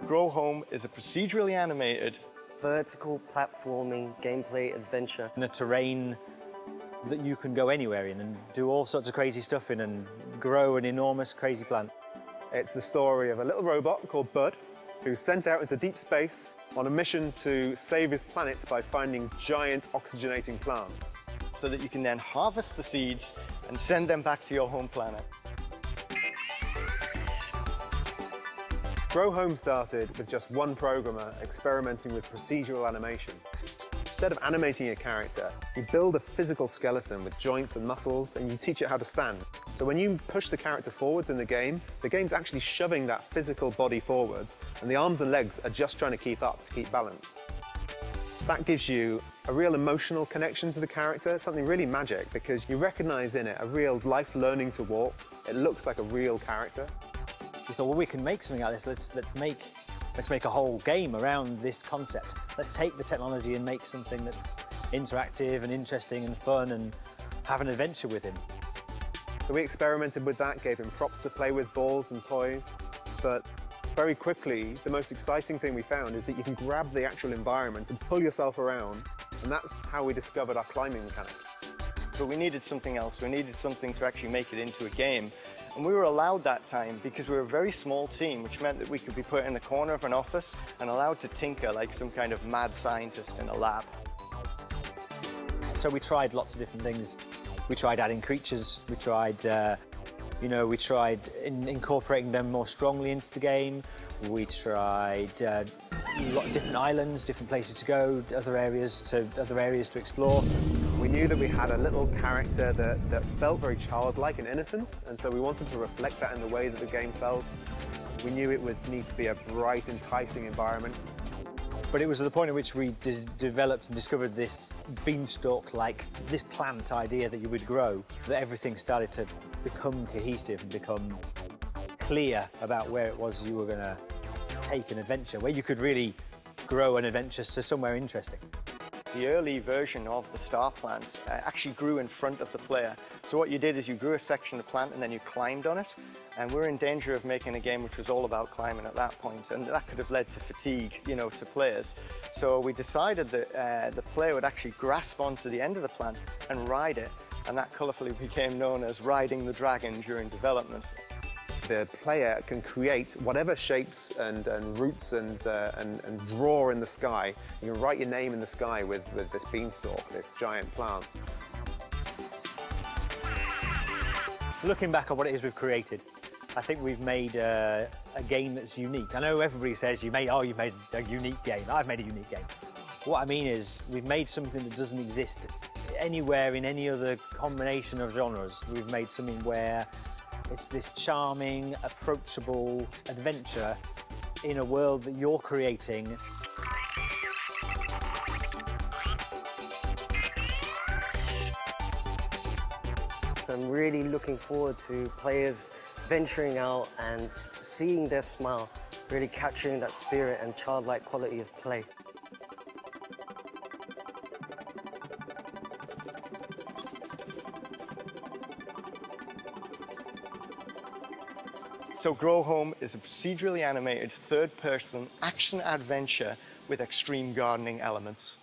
Grow Home is a procedurally animated, vertical platforming gameplay adventure in a terrain that you can go anywhere in and do all sorts of crazy stuff in and grow an enormous crazy plant. It's the story of a little robot called Bud who's sent out into deep space on a mission to save his planet by finding giant oxygenating plants. so that you can then harvest the seeds and send them back to your home planet. Grow Home started with just one programmer experimenting with procedural animation. Instead of animating a character, you build a physical skeleton with joints and muscles, and you teach it how to stand. So when you push the character forwards in the game's actually shoving that physical body forwards, and the arms and legs are just trying to keep up, to keep balance. That gives you a real emotional connection to the character, something really magic, because you recognize in it a real life learning to walk. It looks like a real character. We thought, well, we can make something out of this. Let's make a whole game around this concept. Let's take the technology and make something that's interactive and interesting and fun and have an adventure with him. So we experimented with that, gave him props to play with, balls and toys, but very quickly, the most exciting thing we found is that you can grab the actual environment and pull yourself around, and that's how we discovered our climbing mechanic. But we needed something else. We needed something to actually make it into a game. And we were allowed that time because we were a very small team, which meant that we could be put in the corner of an office and allowed to tinker like some kind of mad scientist in a lab. So we tried lots of different things. We tried adding creatures. We tried, incorporating them more strongly into the game. We tried a lot of different islands, different places to go, other areas to explore. We knew that we had a little character that felt very childlike and innocent, and so we wanted to reflect that in the way that the game felt. We knew it would need to be a bright, enticing environment. But it was at the point at which we developed and discovered this beanstalk-like, this plant idea that you would grow, that everything started to become cohesive and become clear about where it was you were going to take an adventure, where you could really grow an adventure to somewhere interesting. The early version of the star plants actually grew in front of the player. So what you did is you grew a section of plant and then you climbed on it. And we're in danger of making a game which was all about climbing at that point, and that could have led to fatigue, to players. So we decided that the player would actually grasp onto the end of the plant and ride it, and that colourfully became known as riding the dragon during development. The player can create whatever shapes and roots and draw in the sky. You can write your name in the sky with this beanstalk, this giant plant. Looking back on what it is we've created, I think we've made a game that's unique. I know everybody says you've made a unique game. I've made a unique game. What I mean is we've made something that doesn't exist anywhere in any other combination of genres. We've made something where it's this charming, approachable adventure in a world that you're creating. So I'm really looking forward to players venturing out and seeing their smile, really capturing that spirit and childlike quality of play. So Grow Home is a procedurally animated third-person action adventure with extreme gardening elements.